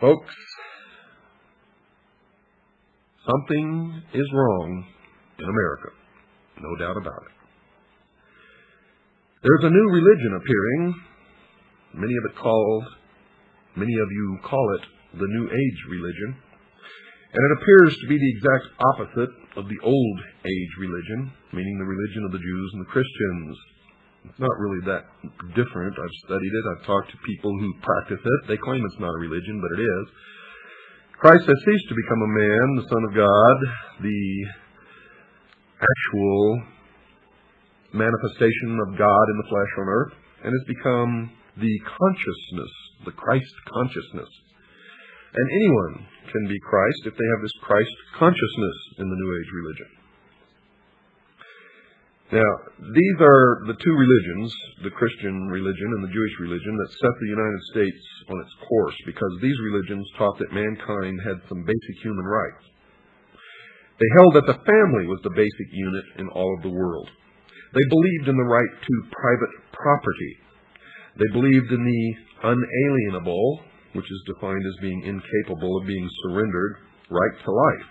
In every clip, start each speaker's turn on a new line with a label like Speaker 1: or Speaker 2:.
Speaker 1: Folks, something is wrong in America, no doubt about it. There's a new religion appearing. Many of you call it the New Age religion. And it appears to be the exact opposite of the Old Age religion, meaning the religion of the Jews and the Christians. It's not really that different. I've studied it. I've talked to people who practice it. They claim it's not a religion, but it is. Christ has ceased to become a man, the Son of God, the actual manifestation of God in the flesh on earth, and has become the consciousness, the Christ consciousness. And anyone can be Christ if they have this Christ consciousness in the New Age religion. Now, these are the two religions, the Christian religion and the Jewish religion, that set the United States on its course, because these religions taught that mankind had some basic human rights. They held that the family was the basic unit in all of the world. They believed in the right to private property. They believed in the unalienable, which is defined as being incapable of being surrendered, right to life.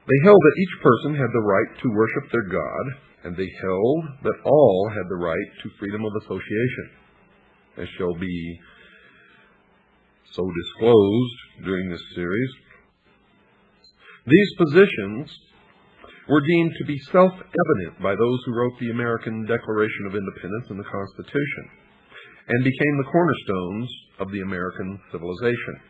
Speaker 1: They held that each person had the right to worship their God, and they held that all had the right to freedom of association, as shall be so disclosed during this series. These positions were deemed to be self-evident by those who wrote the American Declaration of Independence and the Constitution, and became the cornerstones of the American civilization.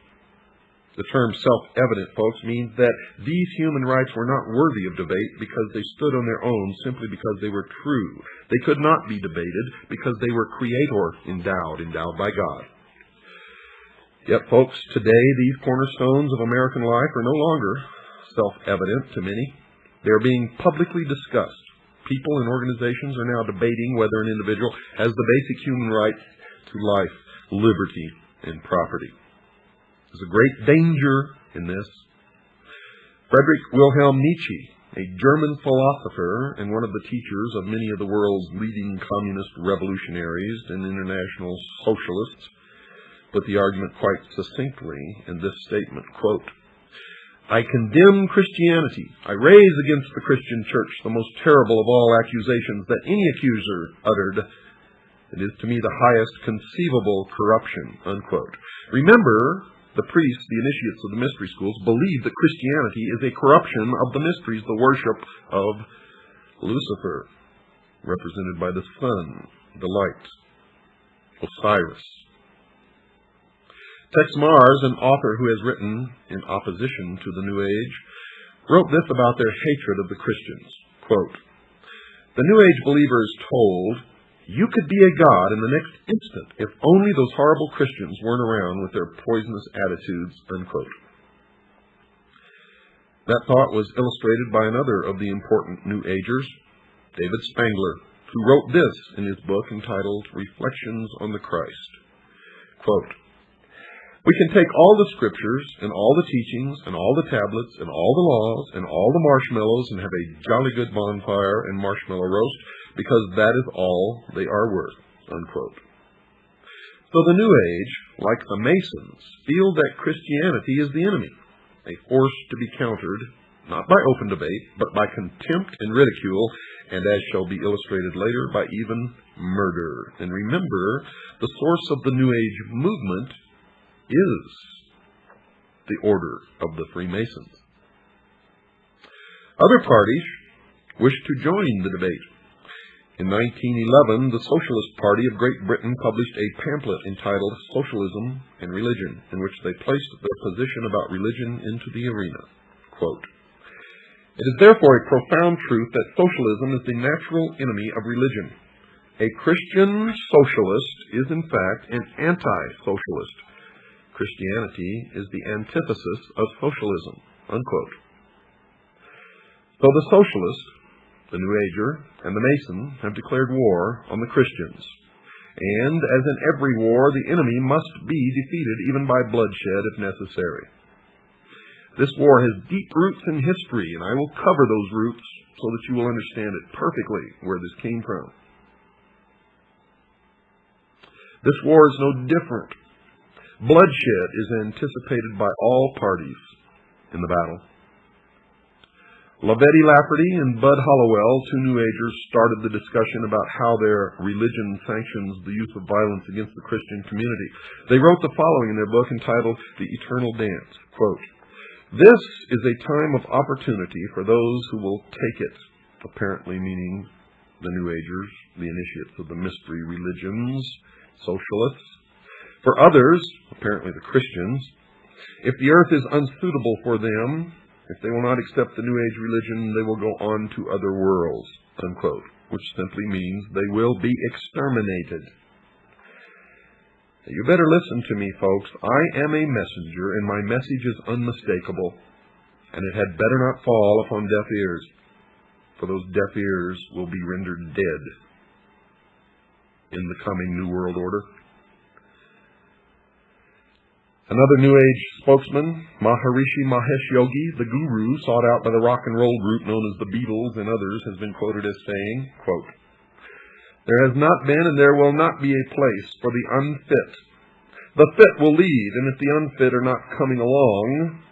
Speaker 1: The term self-evident, folks, means that these human rights were not worthy of debate because they stood on their own simply because they were true. They could not be debated because they were creator endowed by God. Yet, folks, today these cornerstones of American life are no longer self-evident to many. They are being publicly discussed. People and organizations are now debating whether an individual has the basic human rights to life, liberty, and property. There's a great danger in this. Friedrich Wilhelm Nietzsche, a German philosopher and one of the teachers of many of the world's leading communist revolutionaries and international socialists, put the argument quite succinctly in this statement, quote, "I condemn Christianity. I raise against the Christian church the most terrible of all accusations that any accuser uttered. It is to me the highest conceivable corruption," unquote. Remember, the priests, the initiates of the mystery schools, believe that Christianity is a corruption of the mysteries, the worship of Lucifer, represented by the sun, the light, Osiris. Tex Mars, an author who has written in opposition to the New Age, wrote this about their hatred of the Christians. Quote, "The New Age believer is told, you could be a god in the next instant if only those horrible Christians weren't around with their poisonous attitudes," unquote. That thought was illustrated by another of the important New Agers, David Spangler, who wrote this in his book entitled Reflections on the Christ. Quote, "We can take all the scriptures and all the teachings and all the tablets and all the laws and all the marshmallows and have a jolly good bonfire and marshmallow roast, because that is all they are worth," unquote. So the New Age, like the Masons, feel that Christianity is the enemy, a force to be countered, not by open debate, but by contempt and ridicule, and as shall be illustrated later, by even murder. And remember, the source of the New Age movement is the Order of the Freemasons. Other parties wish to join the debate. In 1911, the Socialist Party of Great Britain published a pamphlet entitled Socialism and Religion, in which they placed their position about religion into the arena. Quote, "It is therefore a profound truth that socialism is the natural enemy of religion. A Christian socialist is in fact an anti-socialist. Christianity is the antithesis of socialism," unquote. So the Socialist, the New Ager, and the Mason have declared war on the Christians. And, as in every war, the enemy must be defeated, even by bloodshed if necessary. This war has deep roots in history, and I will cover those roots so that you will understand it perfectly, where this came from. This war is no different Bloodshed is anticipated by all parties in the battle. Lavetti Lafferty and Bud Hollowell, two New Agers, started the discussion about how their religion sanctions the use of violence against the Christian community. They wrote the following in their book entitled The Eternal Dance, quote, "This is a time of opportunity for those who will take it," apparently meaning the New Agers, the initiates of the mystery religions, Socialists. "For others," apparently the Christians, "if the earth is unsuitable for them, if they will not accept the New Age religion, they will go on to other worlds," unquote, which simply means they will be exterminated. You better listen to me, folks. I am a messenger, and my message is unmistakable, and it had better not fall upon deaf ears, for those deaf ears will be rendered dead in the coming New World Order. Another New Age spokesman, Maharishi Mahesh Yogi, the guru sought out by the rock and roll group known as the Beatles and others, has been quoted as saying, quote, "There has not been and there will not be a place for the unfit. The fit will lead, and if the unfit are not coming along,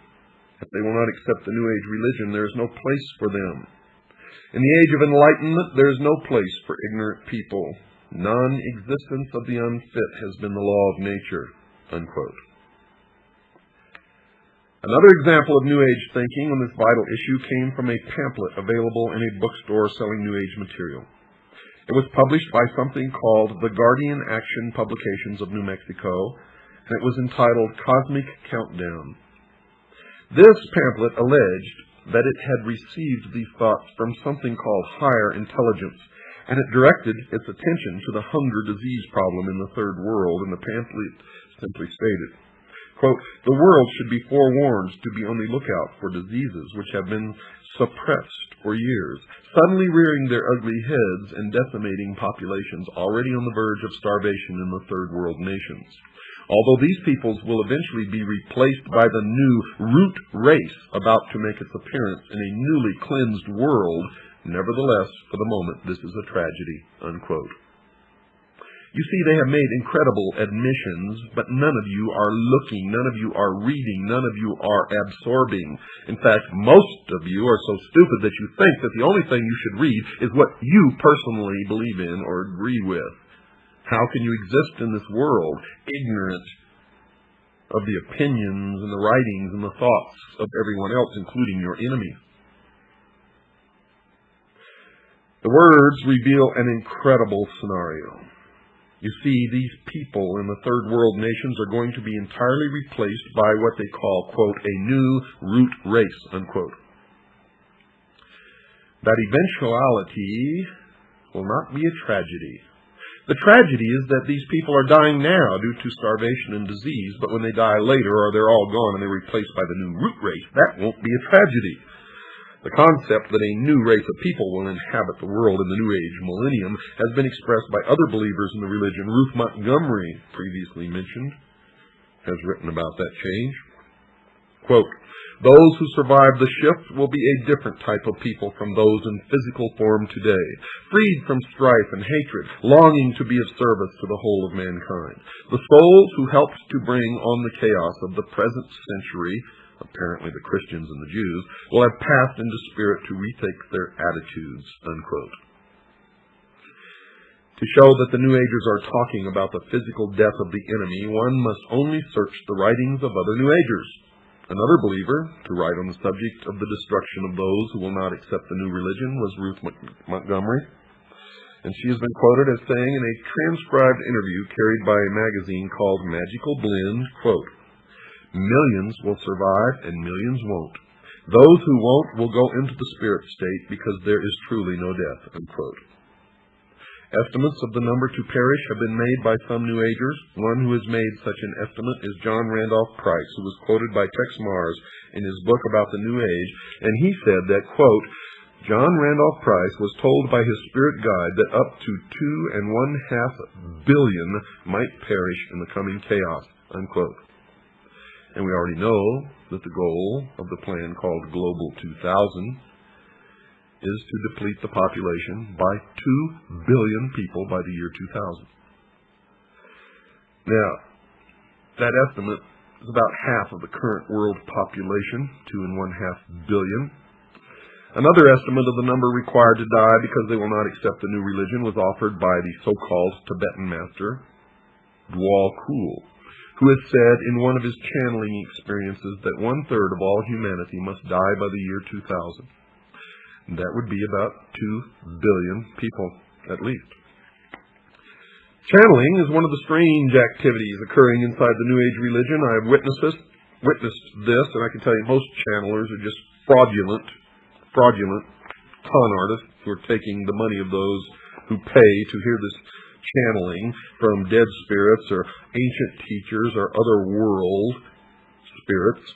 Speaker 1: if they will not accept the New Age religion, there is no place for them. In the age of enlightenment, there is no place for ignorant people. Non-existence of the unfit has been the law of nature," unquote. Another example of New Age thinking on this vital issue came from a pamphlet available in a bookstore selling New Age material. It was published by something called the Guardian Action Publications of New Mexico, and it was entitled Cosmic Countdown. This pamphlet alleged that it had received these thoughts from something called higher intelligence, and it directed its attention to the hunger disease problem in the Third World, and the pamphlet simply stated, quote, "The world should be forewarned to be on the lookout for diseases which have been suppressed for years, suddenly rearing their ugly heads and decimating populations already on the verge of starvation in the Third World nations. Although these peoples will eventually be replaced by the new root race about to make its appearance in a newly cleansed world, nevertheless, for the moment, this is a tragedy," unquote. You see, they have made incredible admissions, but none of you are looking, none of you are reading, none of you are absorbing. In fact, most of you are so stupid that you think that the only thing you should read is what you personally believe in or agree with. How can you exist in this world ignorant of the opinions and the writings and the thoughts of everyone else, including your enemies? The words reveal an incredible scenario. You see, these people in the Third World nations are going to be entirely replaced by what they call, quote, "a new root race," unquote. That eventuality will not be a tragedy. The tragedy is that these people are dying now due to starvation and disease, but when they die later or they're all gone and they're replaced by the new root race, that won't be a tragedy. The concept that a new race of people will inhabit the world in the New Age millennium has been expressed by other believers in the religion. Ruth Montgomery, previously mentioned, has written about that change. Quote, "Those who survive the shift will be a different type of people from those in physical form today, freed from strife and hatred, longing to be of service to the whole of mankind. The souls who helped to bring on the chaos of the present century, apparently the Christians and the Jews, will have passed into spirit to retake their attitudes," unquote. To show that the New Agers are talking about the physical death of the enemy, one must only search the writings of other New Agers. Another believer to write on the subject of the destruction of those who will not accept the new religion was Ruth Montgomery, and she has been quoted as saying in a transcribed interview carried by a magazine called Magical Blend, quote, "Millions will survive and millions won't. Those who won't will go into the spirit state because there is truly no death," unquote. Estimates of the number to perish have been made by some New Agers. One who has made such an estimate is John Randolph Price, who was quoted by Tex Mars in his book about the New Age, and he said that, quote, "John Randolph Price was told by his spirit guide that up to 2.5 billion might perish in the coming chaos," unquote. And we already know that the goal of the plan called Global 2000 is to deplete the population by 2 billion people by the year 2000. Now, That estimate is about half of the current world population, 2.5 billion. Another estimate of the number required to die because they will not accept the new religion was offered by the so-called Tibetan master, Dwal Khul, who has said in one of his channeling experiences that 1/3 of all humanity must die by the year 2000. That would be about 2 billion people, at least. Channeling is one of the strange activities occurring inside the New Age religion. I have witnessed this, and I can tell you most channelers are just fraudulent con artists who are taking the money of those who pay to hear this channeling from dead spirits or ancient teachers or other world spirits.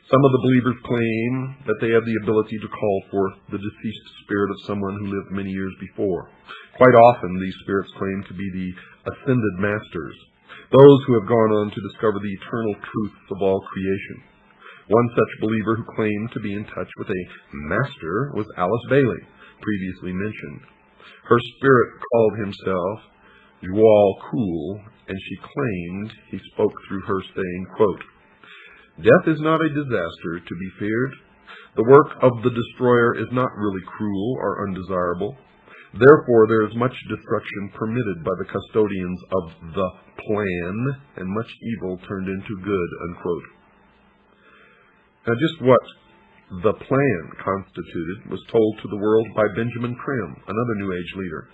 Speaker 1: Some of the believers claim that they have the ability to call forth the deceased spirit of someone who lived many years before. Quite often, these spirits claim to be the ascended masters, those who have gone on to discover the eternal truths of all creation. One such believer who claimed to be in touch with a master was Alice Bailey, previously mentioned. Her spirit called himself Dwal Khul, and she claimed he spoke through her, saying, quote, "Death is not a disaster to be feared. The work of the destroyer is not really cruel or undesirable. Therefore, there is much destruction permitted by the custodians of the plan, and much evil turned into good," unquote. Now, just what the plan constituted was told to the world by Benjamin Prim, another New Age leader.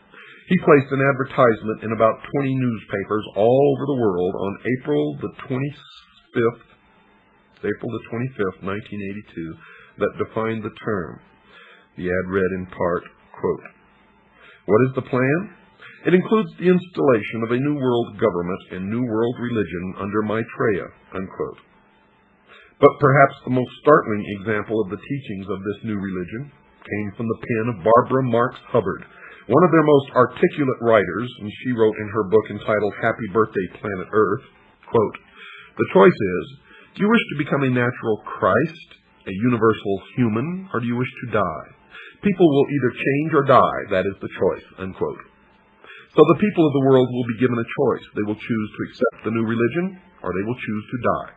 Speaker 1: He placed an advertisement in about 20 newspapers all over the world on April the 25th, 1982, that defined the term. The ad read in part, quote, "What is the plan? It includes the installation of a new world government and new world religion under Maitreya," unquote. But perhaps the most startling example of the teachings of this new religion came from the pen of Barbara Marx Hubbard, one of their most articulate writers, and she wrote in her book entitled Happy Birthday, Planet Earth, quote, "The choice is, do you wish to become a natural Christ, a universal human, or do you wish to die? People will either change or die. That is the choice," unquote. So the people of the world will be given a choice. They will choose to accept the new religion, or they will choose to die.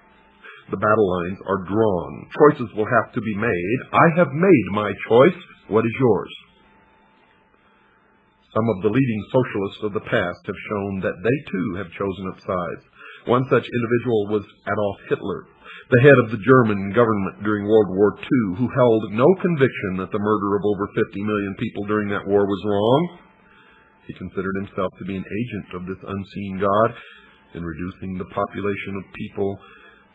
Speaker 1: The battle lines are drawn. Choices will have to be made. I have made my choice. What is yours? Some of the leading socialists of the past have shown that they too have chosen up sides. One such individual was Adolf Hitler, the head of the German government during World War II, who held no conviction that the murder of over 50 million people during that war was wrong. He considered himself to be an agent of this unseen God in reducing the population of people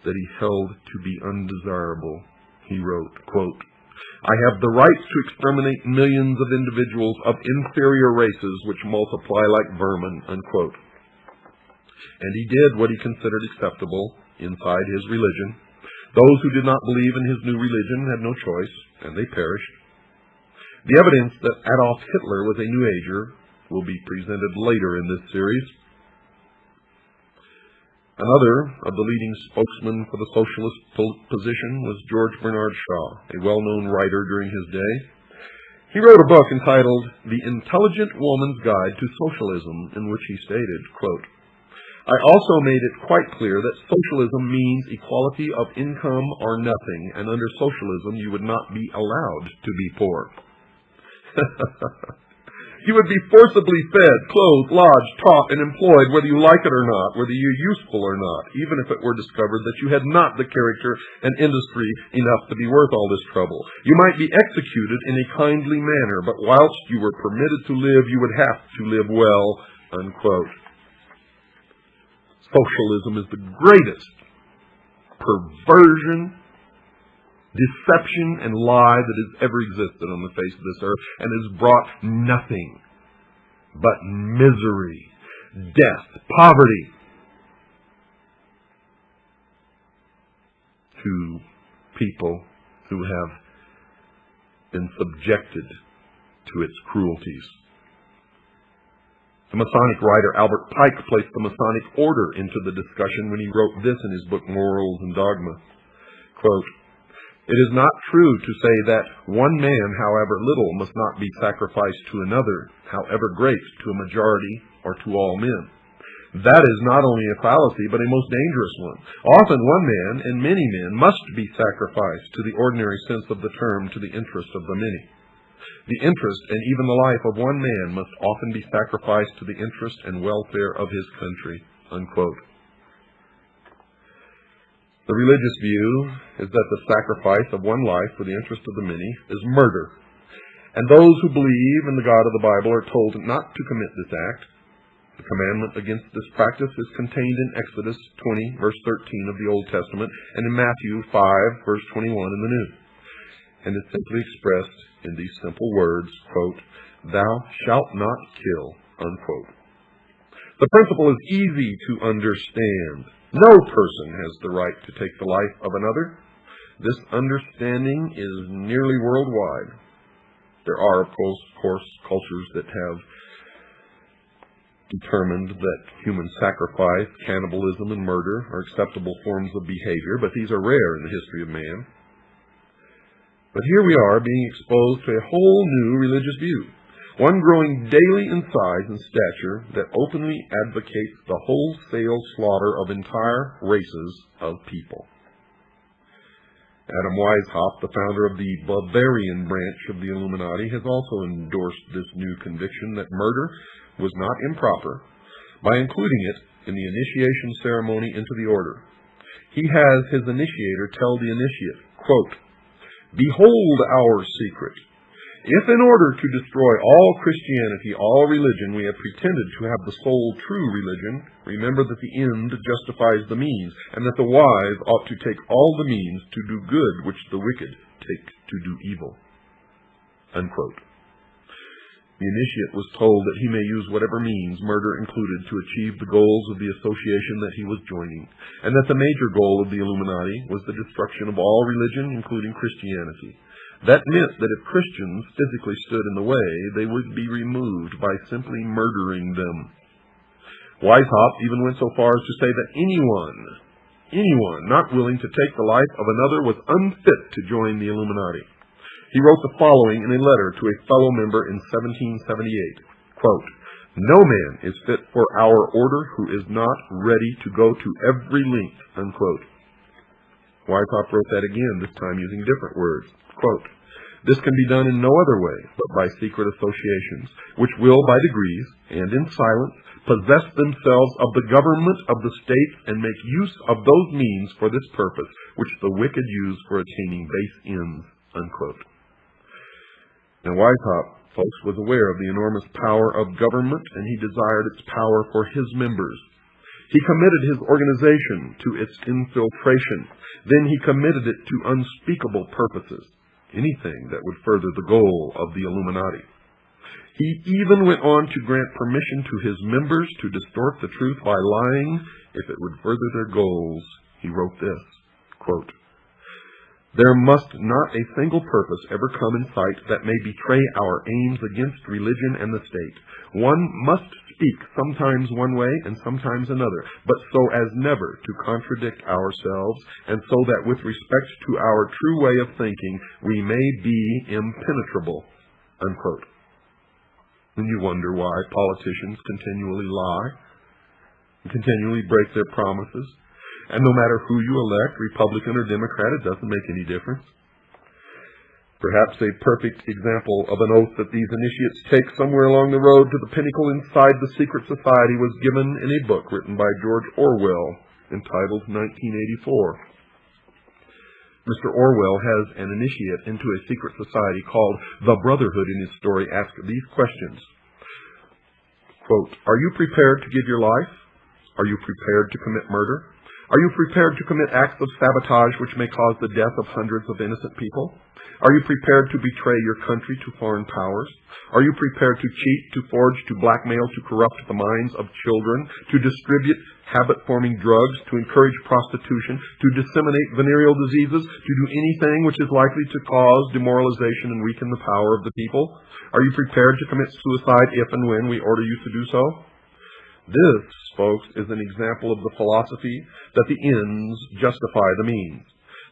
Speaker 1: that he held to be undesirable. He wrote, quote, "I have the right to exterminate millions of individuals of inferior races which multiply like vermin," unquote. And he did what he considered acceptable inside his religion. Those who did not believe in his new religion had no choice, and they perished. The evidence that Adolf Hitler was a New Ager will be presented later in this series. Another of the leading spokesmen for the socialist position was George Bernard Shaw, a well-known writer during his day. He wrote a book entitled The Intelligent Woman's Guide to Socialism, in which he stated, quote, "I also made it quite clear that socialism means equality of income or nothing, and under socialism you would not be allowed to be poor." You would be forcibly fed, clothed, lodged, taught, and employed whether you like it or not, whether you're useful or not, even if it were discovered that you had not the character and industry enough to be worth all this trouble. You might be executed in a kindly manner, but whilst you were permitted to live, you would have to live well, unquote. Socialism is the greatest perversion, deception, and lie that has ever existed on the face of this earth, and has brought nothing but misery, death, poverty to people who have been subjected to its cruelties. The Masonic writer Albert Pike placed the Masonic order into the discussion when he wrote this in his book Morals and Dogma. Quote, "It is not true to say that one man, however little, must not be sacrificed to another, however great, to a majority or to all men. That is not only a fallacy, but a most dangerous one. Often one man, and many men, must be sacrificed to the ordinary sense of the term to the interest of the many. The interest and even the life of one man must often be sacrificed to the interest and welfare of his country." Unquote. The religious view is that the sacrifice of one life for the interest of the many is murder. And those who believe in the God of the Bible are told not to commit this act. The commandment against this practice is contained in Exodus 20, verse 13 of the Old Testament, and in Matthew 5, verse 21 in the New. And is simply expressed in these simple words, quote, "Thou shalt not kill," unquote. The principle is easy to understand. No person has the right to take the life of another. This understanding is nearly worldwide. There are, of course, cultures that have determined that human sacrifice, cannibalism, and murder are acceptable forms of behavior, but these are rare in the history of man. But here we are being exposed to a whole new religious view, one growing daily in size and stature that openly advocates the wholesale slaughter of entire races of people. Adam Weishaupt, the founder of the Bavarian branch of the Illuminati, has also endorsed this new conviction that murder was not improper by including it in the initiation ceremony into the order. He has his initiator tell the initiate, quote, "Behold our secret. If in order to destroy all Christianity, all religion, we have pretended to have the sole true religion, remember that the end justifies the means, and that the wise ought to take all the means to do good which the wicked take to do evil." Unquote. The initiate was told that he may use whatever means, murder included, to achieve the goals of the association that he was joining, and that the major goal of the Illuminati was the destruction of all religion, including Christianity. That meant that if Christians physically stood in the way, they would be removed by simply murdering them. Weishaupt even went so far as to say that anyone not willing to take the life of another was unfit to join the Illuminati. He wrote the following in a letter to a fellow member in 1778, quote, "No man is fit for our order who is not ready to go to every length," unquote. Weishaupt wrote that again, this time using different words, quote, "This can be done in no other way but by secret associations, which will by degrees, and in silence, possess themselves of the government of the state and make use of those means for this purpose, which the wicked use for attaining base ends," unquote. Now Weishaupt, folks, was aware of the enormous power of government, and he desired its power for his members. He committed his organization to its infiltration. Then he committed it to unspeakable purposes, anything that would further the goal of the Illuminati. He even went on to grant permission to his members to distort the truth by lying if it would further their goals. He wrote this, quote, "There must not a single purpose ever come in sight that may betray our aims against religion and the state. One must speak sometimes one way and sometimes another, but so as never to contradict ourselves, and so that with respect to our true way of thinking we may be impenetrable," unquote. And you wonder why politicians continually lie and continually break their promises. And no matter who you elect, Republican or Democrat, it doesn't make any difference. Perhaps a perfect example of an oath that these initiates take somewhere along the road to the pinnacle inside the secret society was given in a book written by George Orwell entitled 1984. Mr. Orwell has an initiate into a secret society called the Brotherhood in his story asked these questions. Quote, "Are you prepared to give your life? Are you prepared to commit murder? Are you prepared to commit acts of sabotage which may cause the death of hundreds of innocent people? Are you prepared to betray your country to foreign powers? Are you prepared to cheat, to forge, to blackmail, to corrupt the minds of children, to distribute habit-forming drugs, to encourage prostitution, to disseminate venereal diseases, to do anything which is likely to cause demoralization and weaken the power of the people? Are you prepared to commit suicide if and when we order you to do so?" This, folks, is an example of the philosophy that the ends justify the means.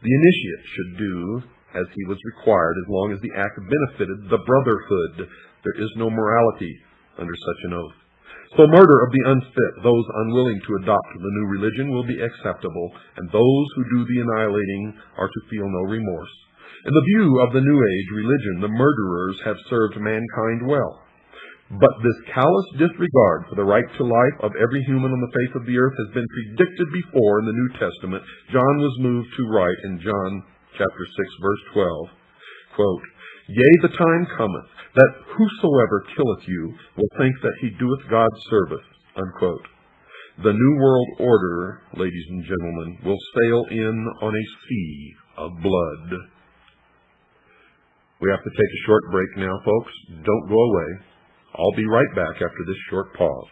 Speaker 1: The initiate should do as he was required as long as the act benefited the brotherhood. There is no morality under such an oath. So murder of the unfit, those unwilling to adopt the new religion, will be acceptable, and those who do the annihilating are to feel no remorse. In the view of the New Age religion, the murderers have served mankind well. But this callous disregard for the right to life of every human on the face of the earth has been predicted before in the New Testament. John was moved to write in John chapter 6, verse 12, quote, "Yea, the time cometh, that whosoever killeth you will think that he doeth God service," unquote. The New World Order, ladies and gentlemen, will sail in on a sea of blood. We have to take a short break now, folks. Don't go away. I'll be right back after this short pause.